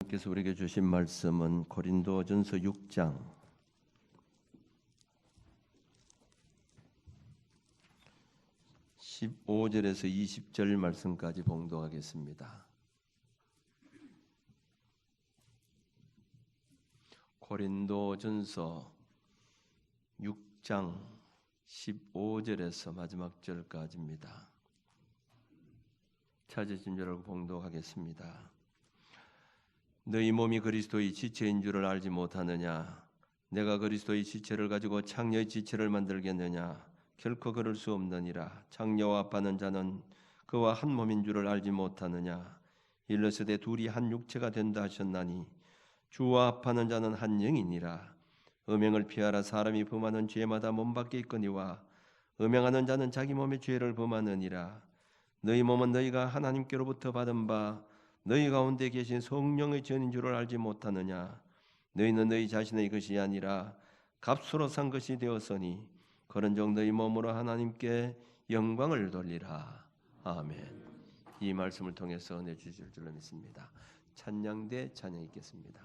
하나님께서 우리에게 주신 말씀은 고린도전서 6장 15절에서 20절 말씀까지 봉독하겠습니다. 고린도전서 6장 15절에서 마지막 절까지입니다. 찾으신 줄 알고 봉독하겠습니다. 너희 몸이 그리스도의 지체인 줄을 알지 못하느냐? 내가 그리스도의 지체를 가지고 창녀의 지체를 만들겠느냐? 결코 그럴 수 없느니라. 창녀와 아빠는 자는 그와 한 몸인 줄을 알지 못하느냐? 일러스되 둘이 한 육체가 된다 하셨나니 주와 아빠는 자는 한 영이니라. 음행을 피하라. 사람이 범하는 죄마다 몸 밖에 있거니와 음행하는 자는 자기 몸의 죄를 범하느니라. 너희 몸은 너희가 하나님께로부터 받은 바 너희 가운데 계신 성령의 전인 줄을 알지 못하느냐? 너희는 너희 자신의 것이 아니라 값으로 산 것이 되었으니 그런즉 너희 몸으로 하나님께 영광을 돌리라. 아멘. 이 말씀을 통해서 은혜 주실 줄로 믿습니다. 찬양대 찬양 있겠습니다.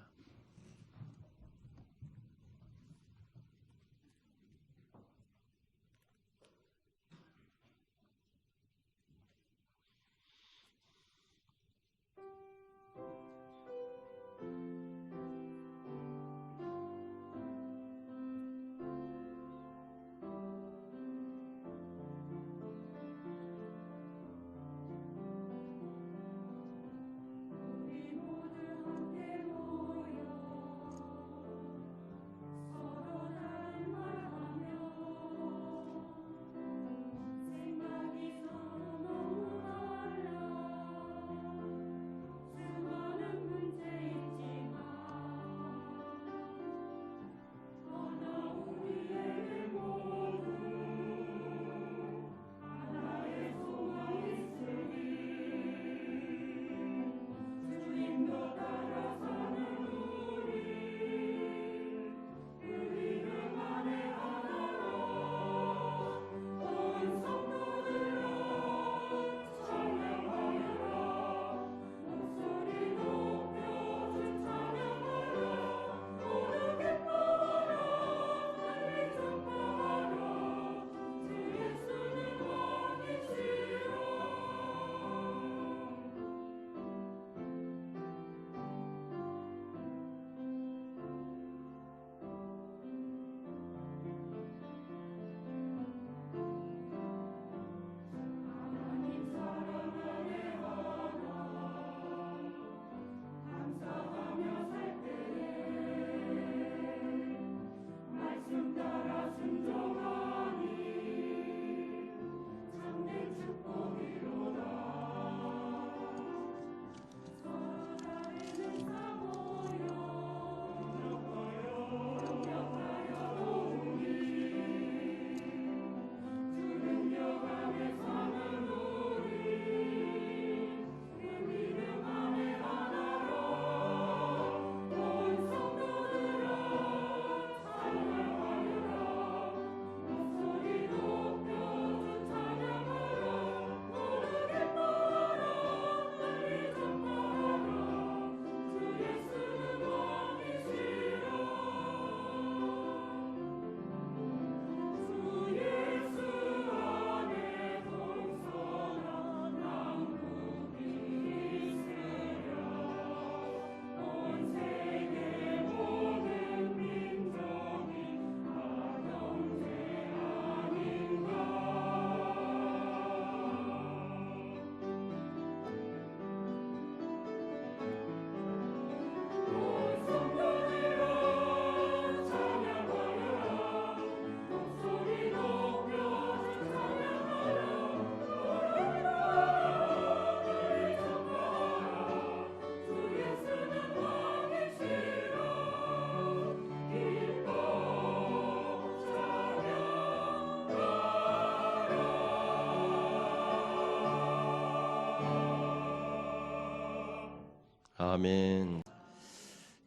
아멘.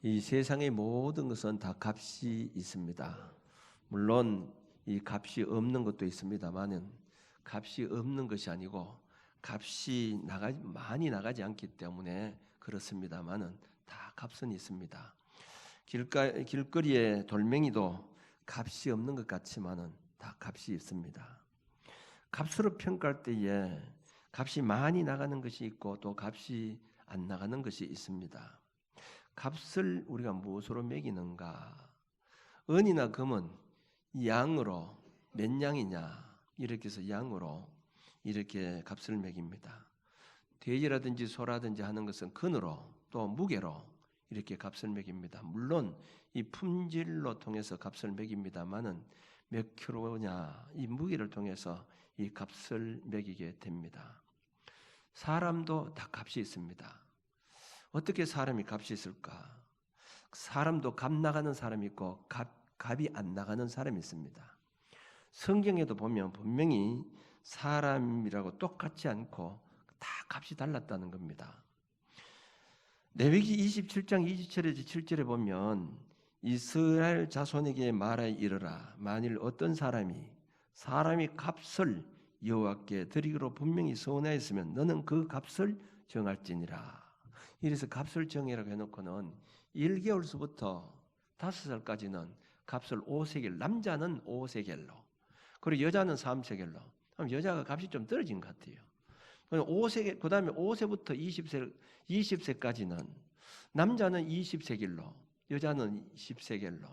이 세상의 모든 것은 다 값이 있습니다. 물론 이 값이 없는 것도 있습니다만은 값이 없는 것이 아니고 값이 많이 나가지 않기 때문에 그렇습니다만은 다 값은 있습니다. 길거리에 돌멩이도 값이 없는 것 같지만은 다 값이 있습니다. 값으로 평가할 때에 값이 많이 나가는 것이 있고 또 값이 안 나가는 것이 있습니다. 값을 우리가 무엇으로 매기는가? 은이나 금은 양으로 몇 양이냐 이렇게 해서 양으로 이렇게 값을 매깁니다. 돼지라든지 소라든지 하는 것은 근으로 또 무게로 이렇게 값을 매깁니다. 물론 이 품질로 통해서 값을 매깁니다만은 몇 킬로냐 이 무게를 통해서 이 값을 매기게 됩니다. 사람도 다 값이 있습니다. 어떻게 사람이 값이 있을까? 사람도 값 나가는 사람이 있고 값이 안 나가는 사람이 있습니다. 성경에도 보면 분명히 사람이라고 똑같지 않고 다 값이 달랐다는 겁니다. 레위기 27장 27절에서 7절에 보면 이스라엘 자손에게 말하여 이르라. 만일 어떤 사람이 값을 여호와께 드리기로 분명히 서원하였으면 너는 그 값을 정할지니라. 이래서 값을 정해라고 해놓고는 1개월서부터 5살까지는 값을 5세겔, 남자는 5세겔로 그리고 여자는 3세겔로. 그럼 여자가 값이 좀 떨어진 것 같아요. 5세, 그 다음에 5세부터 20세까지는 남자는 20세겔로, 여자는 10세겔로.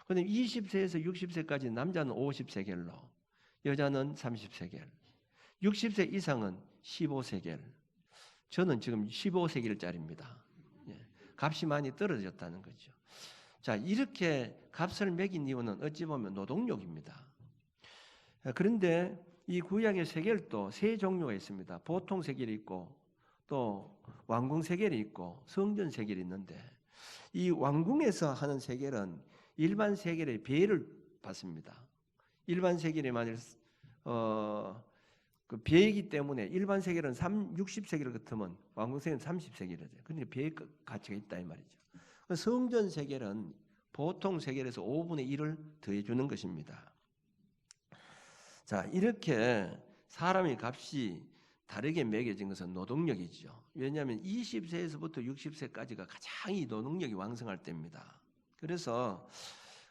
그다음에 20세에서 60세까지 남자는 50세겔로, 여자는 30세겔. 60세 이상은 15세겔. 저는 지금 15세겔짜리입니다. 값이 많이 떨어졌다는 거죠. 자, 이렇게 값을 매긴 이유는 어찌 보면 노동력입니다. 그런데 이 구약의 세겔도 세 종류가 있습니다. 보통 세겔이 있고 또 왕궁 세겔이 있고 성전 세겔이 있는데 이 왕궁에서 하는 세겔은 일반 세겔의 배를 받습니다. 일반 세겔이 만일 그 배이기 때문에 일반 세겔은 60세겔 같으면 왕궁 세겔은 30세겔이죠. 그러니까 배의 가치가 있다 이 말이죠. 성전 세겔은 보통 세겔에서 5분의 1을 더해 주는 것입니다. 자, 이렇게 사람의 값이 다르게 매겨진 것은 노동력이죠. 왜냐하면 20세에서부터 60세까지가 가장 이 노동력이 왕성할 때입니다. 그래서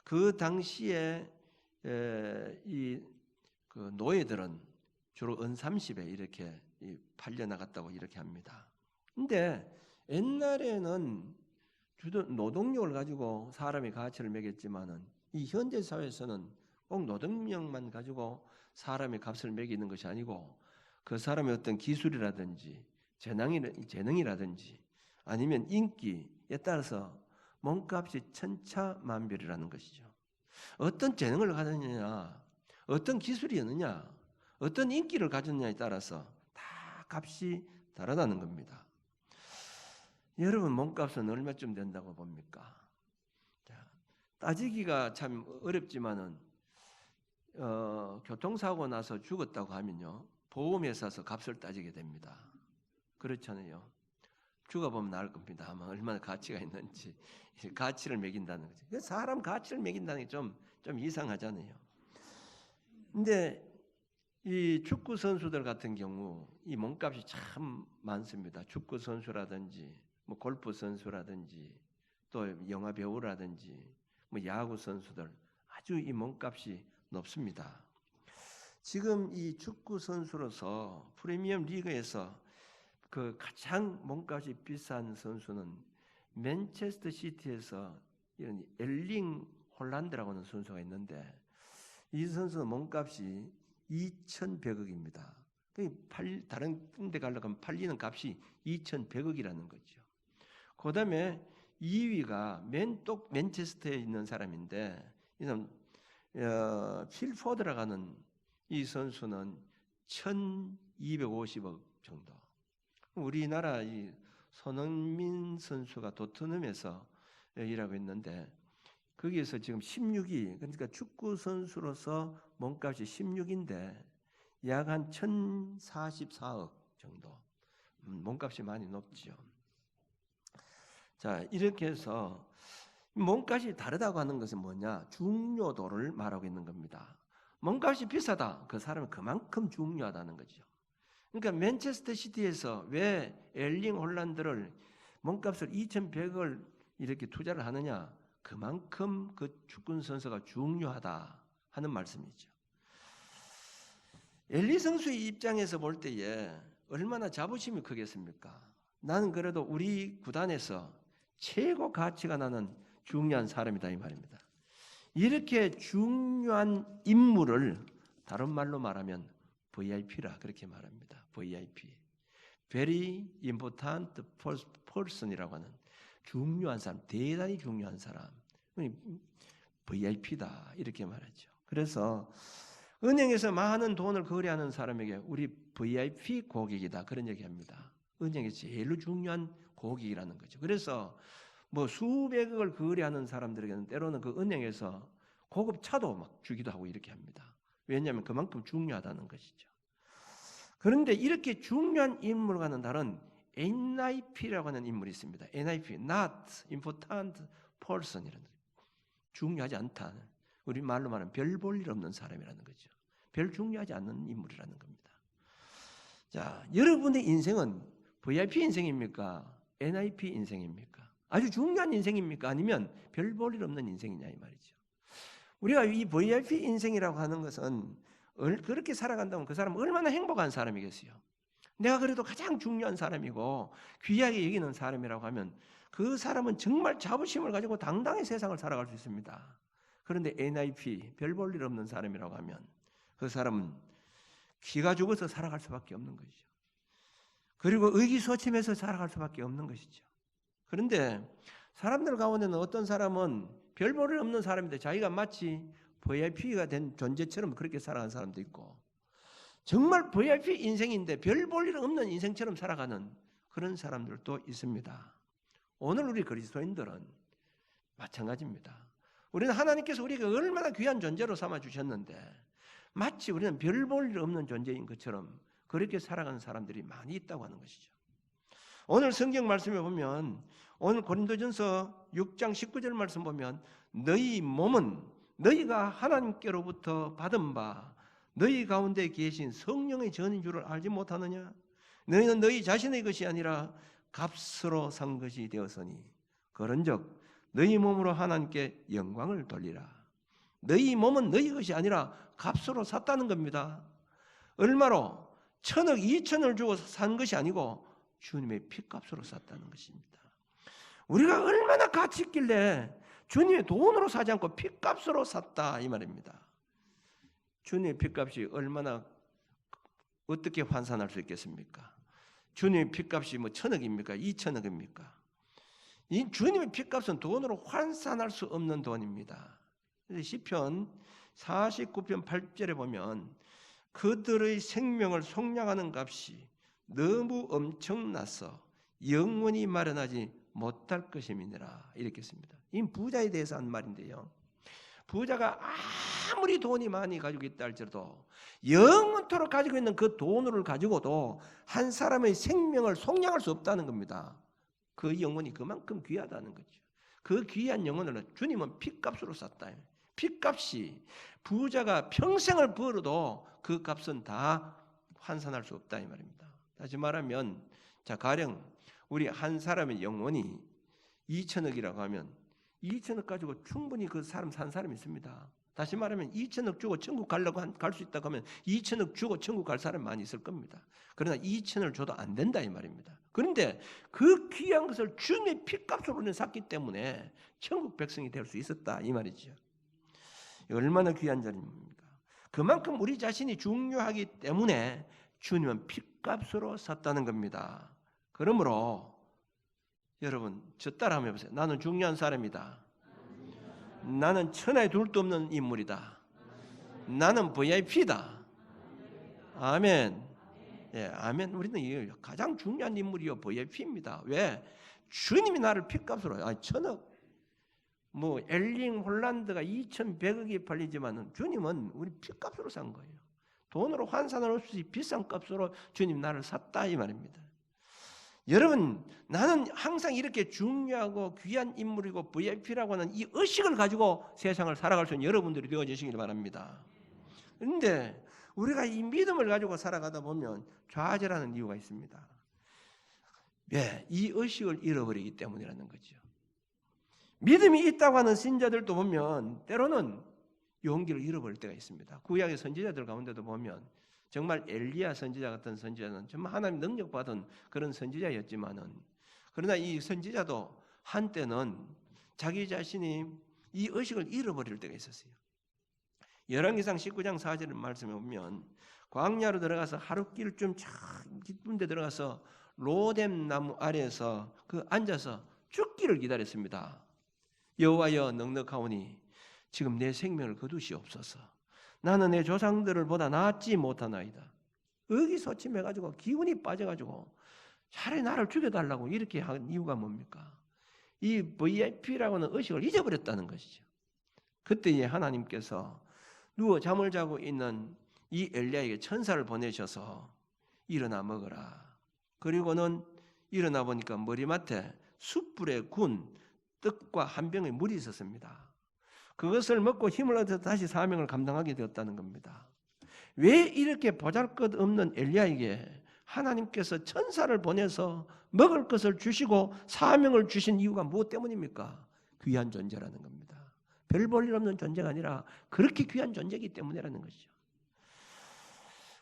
그 당시에 이 그 노예들은 주로 은 30에 이렇게 팔려 나갔다고 이렇게 합니다. 근데 옛날에는 주로 노동력을 가지고 사람의 가치를 매겼지만은 이 현대 사회에서는 꼭 노동력만 가지고 사람의 값을 매기는 것이 아니고 그 사람의 어떤 기술이라든지 재능이라든지 아니면 인기에 따라서 몸값이 천차만별이라는 것이죠. 어떤 재능을 가졌느냐, 어떤 기술이었느냐, 어떤 인기를 가졌느냐에 따라서 다 값이 다르다는 겁니다. 여러분 몸값은 얼마쯤 된다고 봅니까? 따지기가 참 어렵지만은 교통사고 나서 죽었다고 하면요 보험회사에서 값을 따지게 됩니다. 그렇잖아요. 죽어보면 나을 겁니다. 아마 얼마나 가치가 있는지 가치를 매긴다는 거죠. 사람 가치를 매긴다는 게 좀 이상하잖아요. 근데 이 축구 선수들 같은 경우 이 몸값이 참 많습니다. 축구 선수라든지 뭐 골프 선수라든지 또 영화 배우라든지 뭐 야구 선수들 아주 이 몸값이 높습니다. 지금 이 축구 선수로서 프리미엄 리그에서 그 가장 몸값이 비싼 선수는 맨체스터 시티에서 이런 엘링 홀란드라고 하는 선수가 있는데 이 선수는 몸값이 2,100억입니다. 다른 데 가려고 하면 팔리는 값이 2,100억이라는 거죠. 그 다음에 2위가 맨체스터에 있는 사람인데 이는 필포드라고 하는 이 선수는 1,250억 정도. 우리나라 이 손흥민 선수가 도트넘에서 일하고 있는데 거기에서 지금 16위, 그러니까 축구 선수로서 몸값이 16인데 약 한 1,044억 정도. 몸값이 많이 높죠. 자, 이렇게 해서 몸값이 다르다고 하는 것은 뭐냐? 중요도를 말하고 있는 겁니다. 몸값이 비싸다. 그 사람은 그만큼 중요하다는 거죠. 그러니까 맨체스터 시티에서 왜 엘링 홀란드를 몸값을 2,100을 이렇게 투자를 하느냐, 그만큼 그 축구 선수가 중요하다 하는 말씀이죠. 엘리 선수의 입장에서 볼 때에 얼마나 자부심이 크겠습니까? 나는 그래도 우리 구단에서 최고 가치가 나는 중요한 사람이다 이 말입니다. 이렇게 중요한 인물을 다른 말로 말하면 VIP라 그렇게 말합니다. VIP, Very Important Person이라고 하는 중요한 사람, 대단히 중요한 사람, VIP다 이렇게 말하죠. 그래서 은행에서 많은 돈을 거래하는 사람에게 우리 VIP 고객이다 그런 얘기합니다. 은행에서 제일 중요한 고객이라는 거죠. 그래서 뭐 수백억을 거래하는 사람들에게는 때로는 그 은행에서 고급 차도 막 주기도 하고 이렇게 합니다. 왜냐하면 그만큼 중요하다는 것이죠. 그런데 이렇게 중요한 인물과는 다른 NIP라고 하는 인물이 있습니다. NIP, Not Important Person이라는 거죠. 중요하지 않다. 우리 말로 말하면 별 볼 일 없는 사람이라는 거죠. 별 중요하지 않는 인물이라는 겁니다. 자, 여러분의 인생은 VIP 인생입니까? NIP 인생입니까? 아주 중요한 인생입니까? 아니면 별 볼 일 없는 인생이냐 이 말이죠. 우리가 이 VIP 인생이라고 하는 것은 그렇게 살아간다면 그 사람은 얼마나 행복한 사람이겠어요. 내가 그래도 가장 중요한 사람이고 귀하게 여기는 사람이라고 하면 그 사람은 정말 자부심을 가지고 당당히 세상을 살아갈 수 있습니다. 그런데 NIP, 별 볼 일 없는 사람이라고 하면 그 사람은 기가 죽어서 살아갈 수밖에 없는 것이죠. 그리고 의기소침해서 살아갈 수밖에 없는 것이죠. 그런데 사람들 가운데는 어떤 사람은 별 볼 일 없는 사람인데 자기가 마치 VIP가 된 존재처럼 그렇게 살아가는 사람도 있고 정말 VIP 인생인데 별 볼 일 없는 인생처럼 살아가는 그런 사람들도 있습니다. 오늘 우리 그리스도인들은 마찬가지입니다. 우리는 하나님께서 우리에게 얼마나 귀한 존재로 삼아주셨는데 마치 우리는 별 볼 일 없는 존재인 것처럼 그렇게 살아가는 사람들이 많이 있다고 하는 것이죠. 오늘 성경 말씀에 보면 오늘 고린도전서 6장 19절 말씀 보면 너희 몸은 너희가 하나님께로부터 받은 바 너희 가운데 계신 성령의 전인 줄을 알지 못하느냐? 너희는 너희 자신의 것이 아니라 값으로 산 것이 되었으니 그런즉 너희 몸으로 하나님께 영광을 돌리라. 너희 몸은 너희 것이 아니라 값으로 샀다는 겁니다. 얼마로? 1,000억, 2,000을 주고 산 것이 아니고 주님의 피값으로 샀다는 것입니다. 우리가 얼마나 가치 있길래 주님의 돈으로 사지 않고 피값으로 샀다 이 말입니다. 주님의 피값이 얼마나 어떻게 환산할 수 있겠습니까? 주님의 피값이 뭐 1,000억입니까? 2,000억입니까? 이 주님의 피값은 돈으로 환산할 수 없는 돈입니다. 시편 49편 8절에 보면 그들의 생명을 속량하는 값이 너무 엄청나서 영원히 마련하지 못할 것임이니라 이렇게 씁니다. 이 부자에 대해서 한 말인데요. 부자가 아무리 돈이 많이 가지고 있다 할지라도 영원토록 가지고 있는 그 돈을 가지고도 한 사람의 생명을 속량할 수 없다는 겁니다. 그 영혼이 그만큼 귀하다는 거죠. 그 귀한 영혼을 주님은 피값으로 샀다. 피값이 부자가 평생을 벌어도 그 값은 다 환산할 수 없다 이 말입니다. 다시 말하면 자 가령 우리 한 사람의 영혼이 2,000억이라고 하면 2,000억 가지고 충분히 그 사람 산 사람이 있습니다. 다시 말하면 2,000억 주고 천국 가려고 갈 수 있다고 하면 2,000억 주고 천국 갈 사람 많이 있을 겁니다. 그러나 2,000을 줘도 안 된다 이 말입니다. 그런데 그 귀한 것을 주님의 피값으로 샀기 때문에 천국 백성이 될 수 있었다 이 말이죠. 얼마나 귀한 자리입니까? 그만큼 우리 자신이 중요하기 때문에 주님은 피값으로 샀다는 겁니다. 그러므로 여러분 저 따라 한번 해보세요. 나는 중요한 사람이다. 나는 천하에 둘도 없는 인물이다. 나는 VIP다. 아멘. 예, 아멘. 우리는 가장 중요한 인물이요 VIP입니다. 왜? 주님이 나를 피값으로 1,000억 뭐 엘링 홀란드가 2,100억이 팔리지만은 주님은 우리 피값으로 산 거예요. 돈으로 환산할 수 없이 비싼 값으로 주님 나를 샀다 이 말입니다. 여러분 나는 항상 이렇게 중요하고 귀한 인물이고 VIP라고 하는 이 의식을 가지고 세상을 살아갈 수 있는 여러분들이 되어주시길 바랍니다. 그런데 우리가 이 믿음을 가지고 살아가다 보면 좌절하는 이유가 있습니다. 왜? 이 의식을 잃어버리기 때문이라는 거죠. 믿음이 있다고 하는 신자들도 보면 때로는 용기를 잃어버릴 때가 있습니다. 구약의 선지자들 가운데도 보면 정말 엘리야 선지자 같은 선지자는 정말 하나님 능력받은 그런 선지자였지만은, 그러나 이 선지자도 한때는 자기 자신이 이 의식을 잃어버릴 때가 있었어요. 열왕기상 19장 4절 말씀에 보면 광야로 들어가서 하룻길쯤 참 깊은 데 들어가서 로뎀 나무 아래에서 그 앉아서 죽기를 기다렸습니다. 여호와여 넉넉하오니 지금 내 생명을 거두시옵소서. 나는 내 조상들을 보다 낫지 못하나이다. 의기소침해가지고 기운이 빠져가지고 차라리 나를 죽여달라고 이렇게 한 이유가 뭡니까? 이 VIP라고 하는 의식을 잊어버렸다는 것이죠. 그때에 하나님께서 누워 잠을 자고 있는 이 엘리야에게 천사를 보내셔서 일어나 먹어라. 그리고는 일어나 보니까 머리맡에 숯불에 군 떡과 한 병의 물이 있었습니다. 그것을 먹고 힘을 얻어서 다시 사명을 감당하게 되었다는 겁니다. 왜 이렇게 보잘것없는 엘리야에게 하나님께서 천사를 보내서 먹을 것을 주시고 사명을 주신 이유가 무엇 때문입니까? 귀한 존재라는 겁니다. 별 볼 일 없는 존재가 아니라 그렇게 귀한 존재이기 때문이라는 것이죠.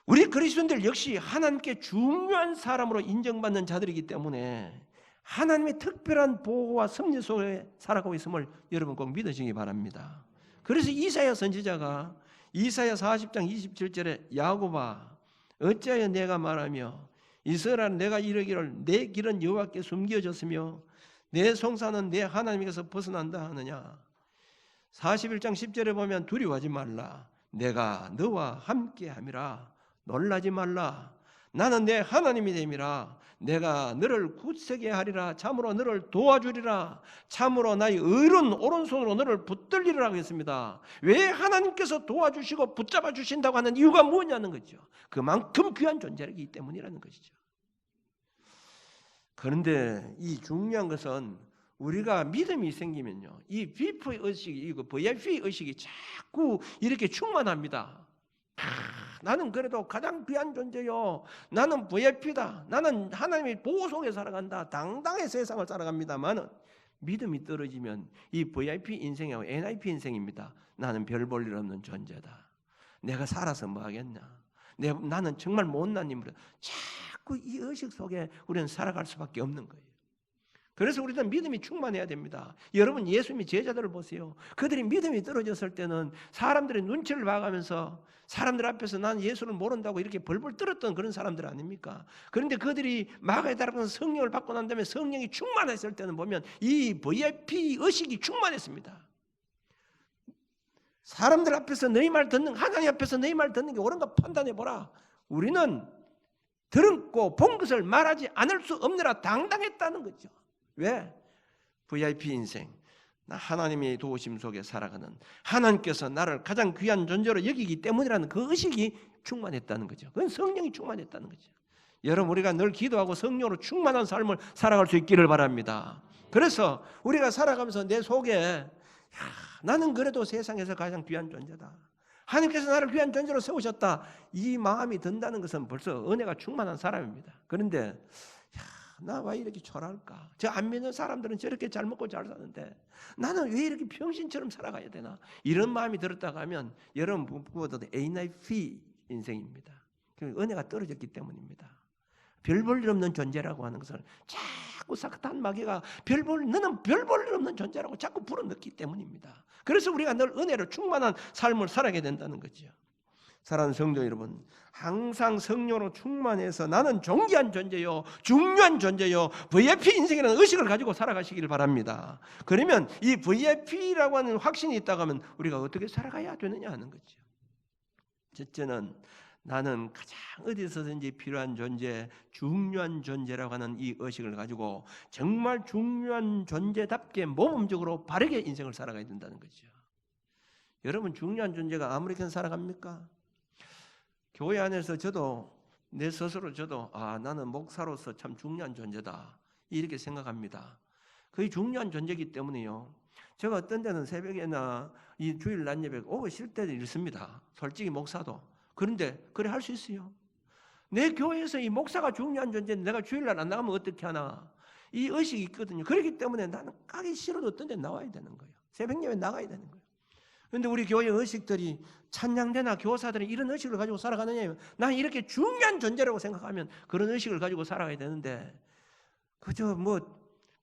우리 그리스도인들 역시 하나님께 중요한 사람으로 인정받는 자들이기 때문에 하나님의 특별한 보호와 섭리 속에 살아가고 있음을 여러분 꼭 믿으시기 바랍니다. 그래서 이사야 선지자가 이사야 40장 27절에 야곱아 어찌하여 내가 말하며 이스라엘 내가 이르기를 내 길은 여호와께 숨겨졌으며 내 송사는 내 하나님께서 벗어난다 하느냐. 41장 10절에 보면 두려워하지 말라. 내가 너와 함께함이라. 놀라지 말라. 나는 내 하나님이 됨이라. 내가 너를 굳세게 하리라. 참으로 너를 도와주리라. 참으로 나의 의로운 오른손으로 너를 붙들리라고 했습니다. 왜 하나님께서 도와주시고 붙잡아 주신다고 하는 이유가 뭐냐는 거죠. 그만큼 귀한 존재이기 때문이라는 것이죠. 그런데 이 중요한 것은 우리가 믿음이 생기면요, 이 VIP 의식이, 이거 VIP 의식이 자꾸 이렇게 충만합니다. 나는 그래도 가장 귀한 존재요. 나는 VIP다. 나는 하나님의 보호 속에 살아간다. 당당히 세상을 살아갑니다만은 믿음이 떨어지면 이 VIP 인생하고 NIP 인생입니다. 나는 별 볼 일 없는 존재다. 내가 살아서 뭐 하겠냐. 나는 정말 못난 인물이다. 자꾸 이 의식 속에 우리는 살아갈 수밖에 없는 거예요. 그래서 우리는 믿음이 충만해야 됩니다. 여러분 예수님의 제자들을 보세요. 그들이 믿음이 떨어졌을 때는 사람들의 눈치를 봐가면서 사람들 앞에서 난 예수를 모른다고 이렇게 벌벌 떨었던 그런 사람들 아닙니까? 그런데 그들이 마가에 따라서 성령을 받고 난 다음에 성령이 충만했을 때는 보면 이 VIP 의식이 충만했습니다. 사람들 앞에서 너희 말 듣는, 하나님 앞에서 너희 말 듣는 게 옳은가 판단해보라. 우리는 들었고 본 것을 말하지 않을 수 없느라 당당했다는 거죠. 왜? VIP 인생, 나 하나님의 도우심 속에 살아가는, 하나님께서 나를 가장 귀한 존재로 여기기 때문이라는 그 의식이 충만했다는 거죠. 그건 성령이 충만했다는 거죠. 여러분 우리가 늘 기도하고 성령으로 충만한 삶을 살아갈 수 있기를 바랍니다. 그래서 우리가 살아가면서 내 속에 나는 그래도 세상에서 가장 귀한 존재다. 하나님께서 나를 귀한 존재로 세우셨다. 이 마음이 든다는 것은 벌써 은혜가 충만한 사람입니다. 그런데 나 왜 이렇게 초라할까? 저 안 믿는 사람들은 저렇게 잘 먹고 잘 사는데 나는 왜 이렇게 병신처럼 살아가야 되나? 이런 마음이 들었다가 하면 여러분 부부도 NIP 인생입니다. 은혜가 떨어졌기 때문입니다. 별 볼 일 없는 존재라고 하는 것을 자꾸 사탄 마귀가 너는 별 볼 일 없는 존재라고 자꾸 불어넣기 때문입니다. 그래서 우리가 늘 은혜로 충만한 삶을 살아가야 된다는 거죠. 사랑하는 성도 여러분, 항상 성령으로 충만해서 나는 존귀한 존재요, 중요한 존재요, VIP 인생이라는 의식을 가지고 살아가시길 바랍니다. 그러면 이 VIP라고 하는 확신이 있다고 하면 우리가 어떻게 살아가야 되느냐 하는 거죠. 첫째는 나는 가장 어디서든지 필요한 존재, 중요한 존재라고 하는 이 의식을 가지고 정말 중요한 존재답게 모범적으로 바르게 인생을 살아가야 된다는 거죠. 여러분 중요한 존재가 아무렇게나 살아갑니까? 교회 안에서 저도 내 스스로 나는 목사로서 참 중요한 존재다 이렇게 생각합니다. 그게 중요한 존재이기 때문에요. 제가 어떤 때는 새벽에나 이 주일 낮 예배 오고 싫을 때도 있습니다. 솔직히 목사도. 그런데 그래 할 수 있어요. 내 교회에서 이 목사가 중요한 존재인데 내가 주일날 안 나가면 어떻게 하나, 이 의식이 있거든요. 그렇기 때문에 나는 가기 싫어도 어떤 데 나와야 되는 거예요. 새벽 예배 나가야 되는 거예요. 그런데 우리 교회 의식들이, 찬양대나 교사들이 이런 의식을 가지고 살아가느냐, 나는 이렇게 중요한 존재라고 생각하면 그런 의식을 가지고 살아가야 되는데, 그저 뭐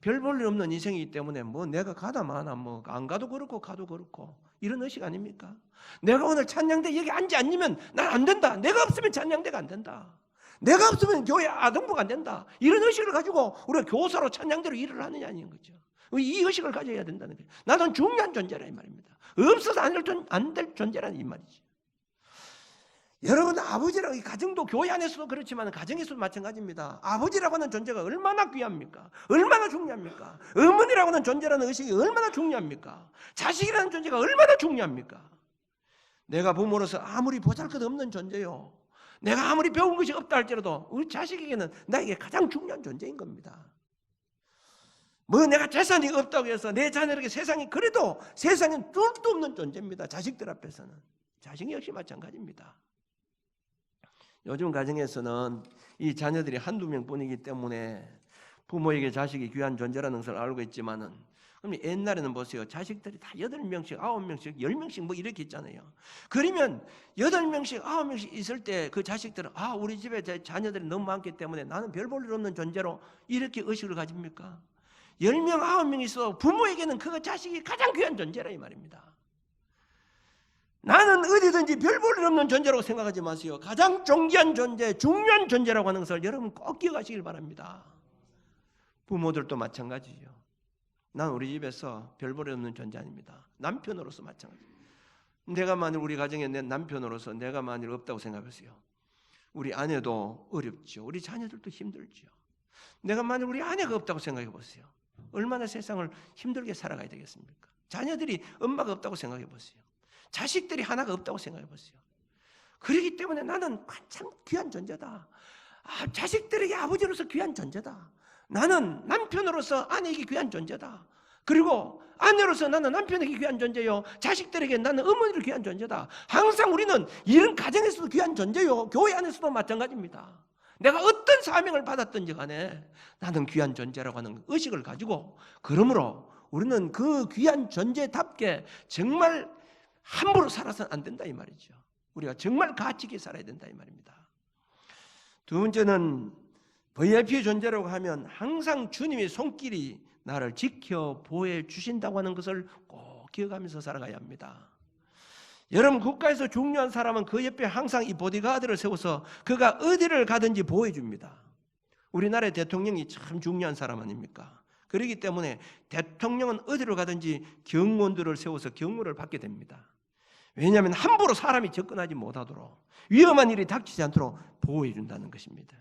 별 볼 일 없는 인생이기 때문에 뭐 내가 가다 마나 뭐 안 가도 그렇고 가도 그렇고, 이런 의식 아닙니까? 내가 오늘 찬양대 여기 앉지 않으면 난 안 된다. 내가 없으면 찬양대가 안 된다. 내가 없으면 교회 아동부가 안 된다. 이런 의식을 가지고 우리가 교사로 찬양대로 일을 하느냐 아닌 거죠. 이 의식을 가져야 된다는 거예요. 나는 중요한 존재라 이 말입니다. 없어서 안 될 존재라는 이 말이죠. 여러분, 아버지라고, 이 가정도 교회 안에서도 그렇지만 가정에서도 마찬가지입니다. 아버지라고 하는 존재가 얼마나 귀합니까? 얼마나 중요합니까? 어머니라고 하는 존재라는 의식이 얼마나 중요합니까? 자식이라는 존재가 얼마나 중요합니까? 내가 부모로서 아무리 보잘것없는 존재요, 내가 아무리 배운 것이 없다 할지라도 우리 자식에게는 나에게 가장 중요한 존재인 겁니다. 뭐 내가 재산이 없다고 해서 내 자녀에게 세상이, 그래도 세상엔 뚫도 없는 존재입니다. 자식들 앞에서는. 자식 역시 마찬가지입니다. 요즘 가정에서는 이 자녀들이 한두 명뿐이기 때문에 부모에게 자식이 귀한 존재라는 것을 알고 있지만은, 그럼 옛날에는 보세요. 자식들이 다 8명씩, 9명씩, 10명씩 뭐 이렇게 있잖아요. 그러면 8명씩, 9명씩 있을 때 그 자식들은, 우리 집에 제 자녀들이 너무 많기 때문에 나는 별 볼 일 없는 존재로 이렇게 의식을 가집니까? 10명, 9명 있어 부모에게는 그 자식이 가장 귀한 존재라 이 말입니다. 나는 어디든지 별 볼 일 없는 존재라고 생각하지 마세요. 가장 존귀한 존재, 중요한 존재라고 하는 것을 여러분 꼭 기억하시길 바랍니다. 부모들도 마찬가지죠. 난 우리 집에서 별 볼 일 없는 존재 아닙니다. 남편으로서 마찬가지입니다. 내가 만일 우리 가정에 내 남편으로서 내가 만일 없다고 생각하세요. 우리 아내도 어렵죠. 우리 자녀들도 힘들죠. 내가 만일 우리 아내가 없다고 생각해 보세요. 얼마나 세상을 힘들게 살아가야 되겠습니까? 자녀들이 엄마가 없다고 생각해 보세요. 자식들이 하나가 없다고 생각해 보세요. 그렇기 때문에 나는 참 귀한 존재다. 자식들에게 아버지로서 귀한 존재다. 나는 남편으로서 아내에게 귀한 존재다. 그리고 아내로서 나는 남편에게 귀한 존재요, 자식들에게 나는 어머니를 귀한 존재다. 항상 우리는 이런 가정에서도 귀한 존재요, 교회 안에서도 마찬가지입니다. 내가 어떤 사명을 받았든지 간에 나는 귀한 존재라고 하는 의식을 가지고, 그러므로 우리는 그 귀한 존재답게 정말 함부로 살아서는 안 된다 이 말이죠. 우리가 정말 가치 있게 살아야 된다 이 말입니다. 두 번째는 VIP 존재라고 하면 항상 주님의 손길이 나를 지켜 보호해 주신다고 하는 것을 꼭 기억하면서 살아가야 합니다. 여러분, 국가에서 중요한 사람은 그 옆에 항상 이 보디가드를 세워서 그가 어디를 가든지 보호해 줍니다. 우리나라의 대통령이 참 중요한 사람 아닙니까? 그렇기 때문에 대통령은 어디로 가든지 경호원들을 세워서 경호를 받게 됩니다. 왜냐하면 함부로 사람이 접근하지 못하도록, 위험한 일이 닥치지 않도록 보호해 준다는 것입니다.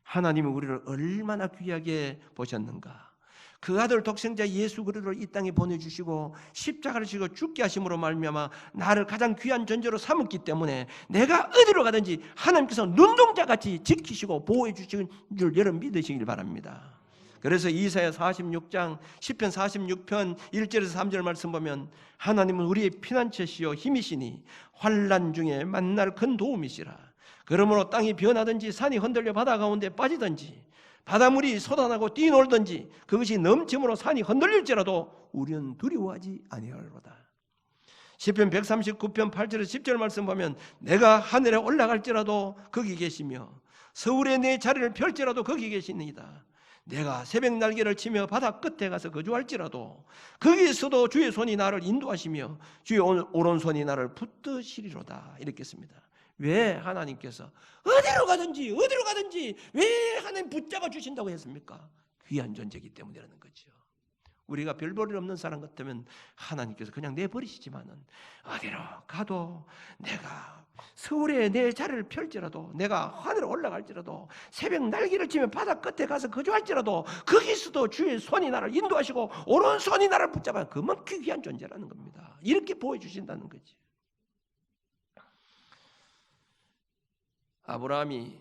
하나님은 우리를 얼마나 귀하게 보셨는가. 그 아들 독생자 예수 그리스도를 이 땅에 보내주시고 십자가를 지고 죽게 하심으로 말미암아 나를 가장 귀한 존재로 삼았기 때문에 내가 어디로 가든지 하나님께서 눈동자같이 지키시고 보호해 주시는 줄 여러분 믿으시길 바랍니다. 그래서 이사야 46장 10편 46편 1절에서 3절 말씀 보면, 하나님은 우리의 피난처시요 힘이시니 환난 중에 만날 큰 도움이시라. 그러므로 땅이 변하든지 산이 흔들려 바다 가운데 빠지든지 바닷물이 솟아나고 뛰놀든지 그것이 넘침으로 산이 흔들릴지라도 우리는 두려워하지 아니하리로다. 시편 139편 8절에서 10절 말씀 보면, 내가 하늘에 올라갈지라도 거기 계시며 서울에 내 자리를 펼지라도 거기 계시니이다. 내가 새벽 날개를 치며 바다 끝에 가서 거주할지라도 거기에서도 주의 손이 나를 인도하시며 주의 오른손이 나를 붙드시리로다. 이렇게 씁니다. 왜 하나님께서 어디로 가든지 왜 하나님 붙잡아 주신다고 했습니까? 귀한 존재이기 때문이라는 거죠. 우리가 별 볼 일 없는 사람 같으면 하나님께서 그냥 내버리시지만은 어디로 가도, 내가 서울에 내 자리를 펼지라도, 내가 하늘에 올라갈지라도, 새벽 날개를 치며 바다 끝에 가서 거주할지라도 거기서도 주의 손이 나를 인도하시고 오른손이 나를 붙잡아, 그만큼 귀한 존재라는 겁니다. 이렇게 보여주신다는 거지. 아브라함이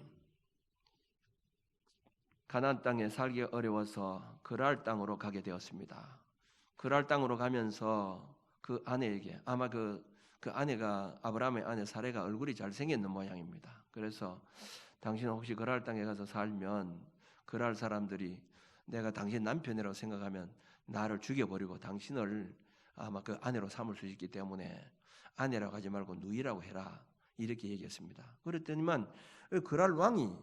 가나안 땅에 살기 어려워서 그랄 땅으로 가게 되었습니다. 그랄 땅으로 가면서 그 아내에게, 아마 그 아내가, 아브라함의 아내 사레가 얼굴이 잘생겼는 모양입니다. 그래서 당신은 혹시 그랄 땅에 가서 살면 그랄 사람들이 내가 당신 남편이라고 생각하면 나를 죽여버리고 당신을 아마 그 아내로 삼을 수 있기 때문에 아내라고 하지 말고 누이라고 해라, 이렇게 얘기했습니다. 그랬더니만 그랄 왕이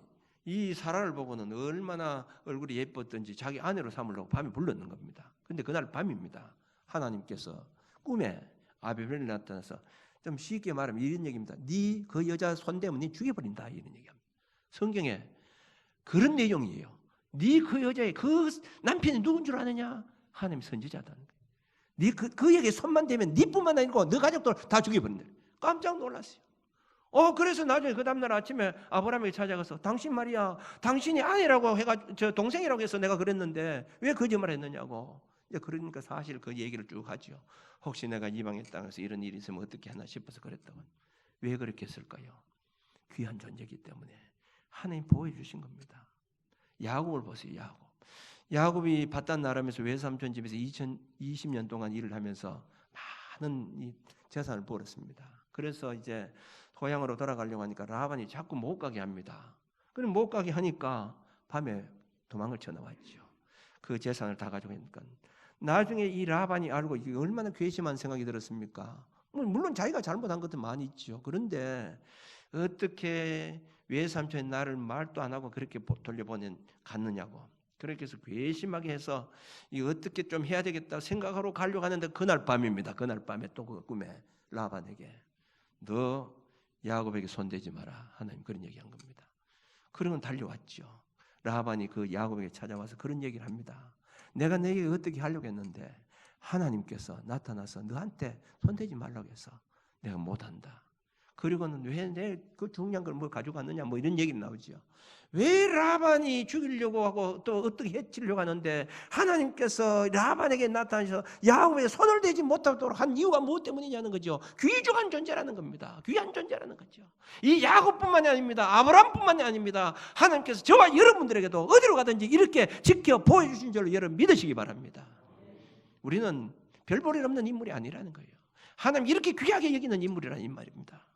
이 사라를 보고는 얼마나 얼굴이 예뻤던지 자기 아내로 삼으려고 밤에 불렀는 겁니다. 근데 그날 밤입니다. 하나님께서 꿈에 아비멜렉이 나타나서, 좀 쉽게 말하면 이런 얘기입니다. 네 그 여자 손대면 네 죽여버린다, 이런 얘기합니다. 성경에 그런 내용이에요. 네 그 여자의 그 남편이 누군 줄 아느냐? 하나님 선지자다는 거예요. 네 그에게 손만 대면 네뿐만 아니고 너 가족들 다 죽여버린다. 깜짝 놀랐어요. 그래서 나중에 그 다음날 아침에 아브라함에게 찾아가서 당신 말이야, 당신이 아내라고 해가 저 동생이라고 해서 내가 그랬는데 왜 거짓말했느냐고. 이제 그러니까 사실 그 얘기를 쭉 하죠. 혹시 내가 이방의 땅에서 이런 일이 있으면 어떻게 하나 싶어서 그랬다고. 왜 그렇게 했을까요? 귀한 존재이기 때문에 하나님 보호해 주신 겁니다. 야곱을 보세요. 야곱이 바단 나라면서 외삼촌 집에서 2020년 동안 일을 하면서 많은 이 재산을 벌었습니다. 그래서 이제 고향으로 돌아가려고 하니까 라반이 자꾸 못 가게 합니다. 그럼 못 가게 하니까 밤에 도망을 쳐나왔죠. 그 재산을 다 가지고 있으니까. 나중에 이 라반이 알고 이게 얼마나 괘씸한 생각이 들었습니까? 물론 자기가 잘못한 것도 많이 있죠. 그런데 어떻게 외삼촌이 나를 말도 안 하고 그렇게 갔느냐고. 그렇게 해서 괘씸하게 해서 이 어떻게 좀 해야 되겠다 생각하러 가려고 하는데 그날 밤입니다. 그날 밤에 또 그 꿈에 라반에게 너 야곱에게 손대지 마라, 하나님 그런 얘기한 겁니다. 그러면 달려왔죠. 라반이 그 야곱에게 찾아와서 그런 얘기를 합니다. 내가 너에게 어떻게 하려고 했는데 하나님께서 나타나서 너한테 손대지 말라고 해서 내가 못한다. 그리고는 왜 내 그 중요한 걸 뭐 가져갔느냐, 뭐 이런 얘기가 나오죠. 왜 라반이 죽이려고 하고 또 어떻게 해치려고 하는데 하나님께서 라반에게 나타나셔서 야곱에게 손을 대지 못하도록 한 이유가 무엇 때문이냐는 거죠. 귀중한 존재라는 겁니다. 귀한 존재라는 거죠. 이 야곱뿐만이 아닙니다. 아브라함뿐만이 아닙니다. 하나님께서 저와 여러분들에게도 어디로 가든지 이렇게 지켜 보여주신 줄로 여러분 믿으시기 바랍니다. 우리는 별 볼 일 없는 인물이 아니라는 거예요. 하나님 이렇게 귀하게 여기는 인물이라는 이 말입니다.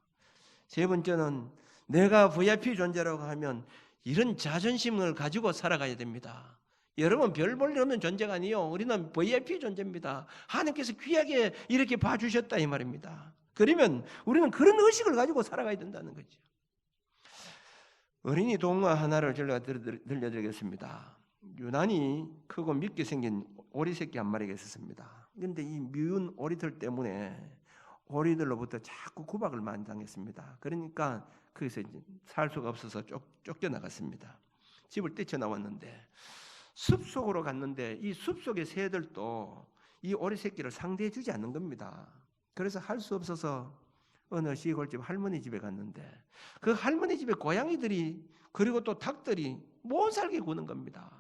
세 번째는 내가 VIP 존재라고 하면 이런 자존심을 가지고 살아가야 됩니다. 여러분 별 볼 일 없는 존재가 아니요, 우리는 VIP 존재입니다. 하나님께서 귀하게 이렇게 봐주셨다 이 말입니다. 그러면 우리는 그런 의식을 가지고 살아가야 된다는 거죠. 어린이 동화 하나를 제가 들려드리겠습니다. 유난히 크고 밉게 생긴 오리 새끼 한 마리가 있었습니다. 그런데 이 미운 오리들 때문에 오리들로부터 자꾸 구박을 많이 당했습니다. 그러니까 거기서 이제 살 수가 없어서 쫓겨나갔습니다. 집을 뛰쳐나왔는데 숲속으로 갔는데 이 숲속의 새들도 이 오리 새끼를 상대해 주지 않는 겁니다. 그래서 할 수 없어서 어느 시골집 할머니 집에 갔는데 그 할머니 집에 고양이들이 그리고 또 닭들이 못 살게 구는 겁니다.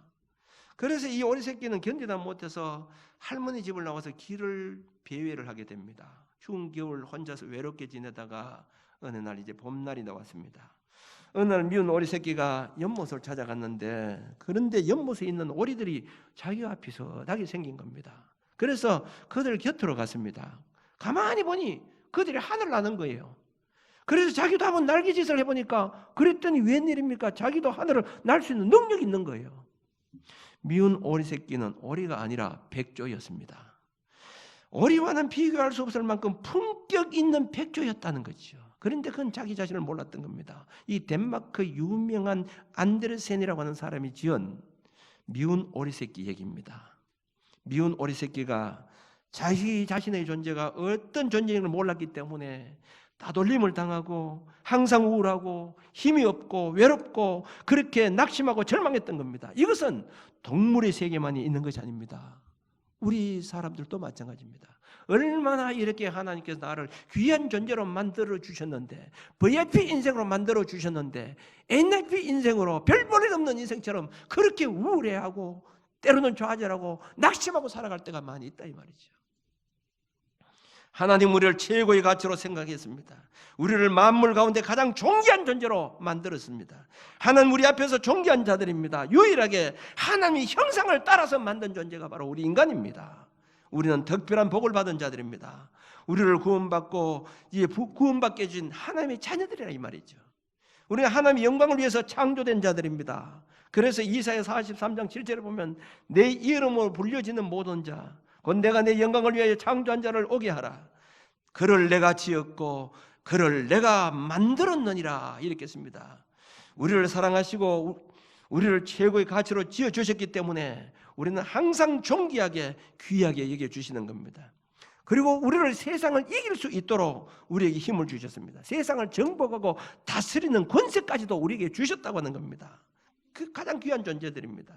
그래서 이 오리 새끼는 견디다 못해서 할머니 집을 나와서 길을 배회를 하게 됩니다. 추운 겨울 혼자서 외롭게 지내다가 어느 날 이제 봄날이 나왔습니다. 어느 날 미운 오리 새끼가 연못을 찾아갔는데 그런데 연못에 있는 오리들이 자기 앞에 서하게 생긴 겁니다. 그래서 그들 곁으로 갔습니다. 가만히 보니 그들이 하늘을 나는 거예요. 그래서 자기도 한번 날개짓을 해보니까 그랬더니 웬일입니까? 자기도 하늘을 날 수 있는 능력이 있는 거예요. 미운 오리 새끼는 오리가 아니라 백조였습니다. 오리와는 비교할 수 없을 만큼 품격 있는 백조였다는 거죠. 그런데 그건 자기 자신을 몰랐던 겁니다. 이 덴마크 유명한 안데르센이라고 하는 사람이 지은 미운 오리 새끼 얘기입니다. 미운 오리 새끼가 자기 자신의 존재가 어떤 존재인지 몰랐기 때문에 따돌림을 당하고 항상 우울하고 힘이 없고 외롭고 그렇게 낙심하고 절망했던 겁니다. 이것은 동물의 세계만이 있는 것이 아닙니다. 우리 사람들도 마찬가지입니다. 얼마나 이렇게 하나님께서 나를 귀한 존재로 만들어 주셨는데 VIP 인생으로 만들어 주셨는데 NIP 인생으로 별 볼 일 없는 인생처럼 그렇게 우울해하고 때로는 좌절하고 낙심하고 살아갈 때가 많이 있다 이 말이죠. 하나님 우리를 최고의 가치로 생각했습니다. 우리를 만물 가운데 가장 존귀한 존재로 만들었습니다. 하나님 우리 앞에서 존귀한 자들입니다. 유일하게 하나님의 형상을 따라서 만든 존재가 바로 우리 인간입니다. 우리는 특별한 복을 받은 자들입니다. 우리를 구원받고 구원받게 해준 하나님의 자녀들이라 이 말이죠. 우리가 하나님의 영광을 위해서 창조된 자들입니다. 그래서 이사야 43장 7절에 보면 내 이름으로 불려지는 모든 자 곧 내가 내 영광을 위하여 창조한 자를 오게 하라. 그를 내가 지었고 그를 내가 만들었느니라 이렇게 했습니다. 우리를 사랑하시고 우리를 최고의 가치로 지어주셨기 때문에 우리는 항상 존귀하게 귀하게 여겨주시는 겁니다. 그리고 우리를 세상을 이길 수 있도록 우리에게 힘을 주셨습니다. 세상을 정복하고 다스리는 권세까지도 우리에게 주셨다고 하는 겁니다. 그 가장 귀한 존재들입니다.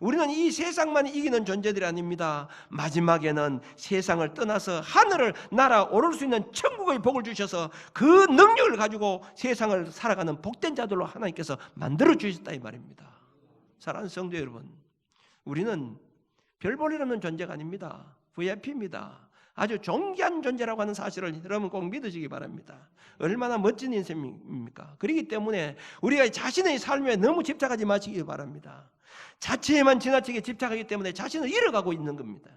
우리는 이 세상만 이기는 존재들이 아닙니다. 마지막에는 세상을 떠나서 하늘을 날아오를 수 있는 천국의 복을 주셔서 그 능력을 가지고 세상을 살아가는 복된 자들로 하나님께서 만들어 주셨다 이 말입니다. 사랑하는 성도 여러분, 우리는 별 볼 일 없는 존재가 아닙니다. VIP입니다. 아주 존귀한 존재라고 하는 사실을 여러분 꼭 믿으시기 바랍니다. 얼마나 멋진 인생입니까? 그렇기 때문에 우리가 자신의 삶에 너무 집착하지 마시기 바랍니다. 자체에만 지나치게 집착하기 때문에 자신을 잃어가고 있는 겁니다.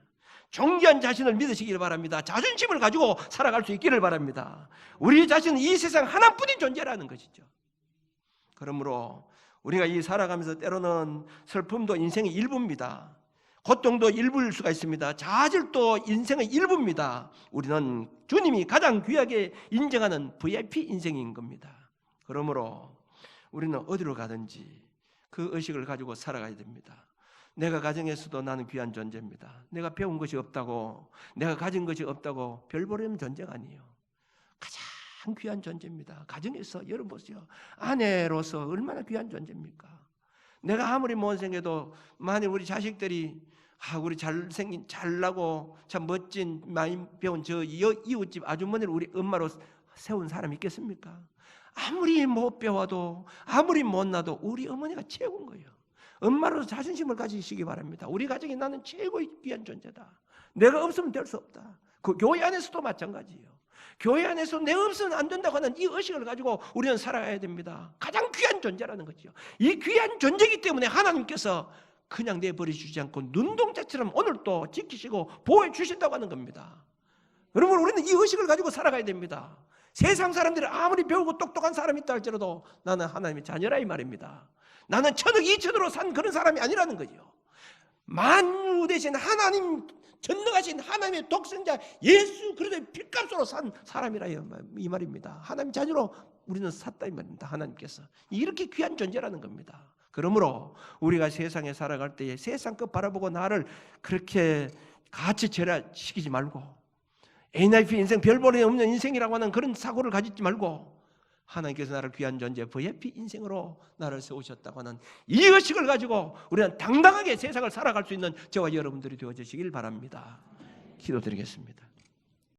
존귀한 자신을 믿으시길 바랍니다. 자존심을 가지고 살아갈 수 있기를 바랍니다. 우리 자신은 이 세상 하나뿐인 존재라는 것이죠. 그러므로 우리가 이 살아가면서 때로는 슬픔도 인생의 일부입니다. 고통도 일부일 수가 있습니다. 좌절도 인생의 일부입니다. 우리는 주님이 가장 귀하게 인정하는 VIP 인생인 겁니다. 그러므로 우리는 어디로 가든지 그 의식을 가지고 살아가야 됩니다. 내가 가정에서도 나는 귀한 존재입니다. 내가 배운 것이 없다고, 내가 가진 것이 없다고 별 볼 없는 존재가 아니에요. 가장 귀한 존재입니다. 가정에서 여러분 보세요. 아내로서 얼마나 귀한 존재입니까? 내가 아무리 못생겨도 만일 우리 자식들이 우리 잘생긴 잘나고 참 멋진 많이 배운 저 이웃집 아주머니를 우리 엄마로 세운 사람이 있겠습니까? 아무리 못 배워도 아무리 못나도 우리 어머니가 최고인 거예요. 엄마로서 자존심을 가지시기 바랍니다. 우리 가정이 나는 최고의 귀한 존재다. 내가 없으면 될 수 없다. 그 교회 안에서도 마찬가지예요. 교회 안에서 내가 없으면 안 된다고 하는 이 의식을 가지고 우리는 살아가야 됩니다. 가장 귀한 존재라는 거죠. 이 귀한 존재이기 때문에 하나님께서 그냥 내버려주지 않고 눈동자처럼 오늘도 지키시고 보호해 주신다고 하는 겁니다. 여러분, 우리는 이 의식을 가지고 살아가야 됩니다. 세상 사람들이 아무리 배우고 똑똑한 사람이 있다 할지라도 나는 하나님의 자녀라 이 말입니다. 나는 천억 이천으로 산 그런 사람이 아니라는 거죠. 만유 대신 하나님, 전능하신 하나님의 독생자 예수 그리스도의 핏값으로 산 사람이라 이 말입니다. 하나님 자녀로 우리는 샀다 이 말입니다. 하나님께서 이렇게 귀한 존재라는 겁니다. 그러므로 우리가 세상에 살아갈 때에 세상 것 바라보고 나를 그렇게 가치 절하시키지 말고 NIP 인생 별 볼이 없는 인생이라고 하는 그런 사고를 가지지 말고 하나님께서 나를 귀한 존재 VIP 인생으로 나를 세우셨다고 하는 이 의식을 가지고 우리는 당당하게 세상을 살아갈 수 있는 저와 여러분들이 되어주시길 바랍니다. 기도드리겠습니다.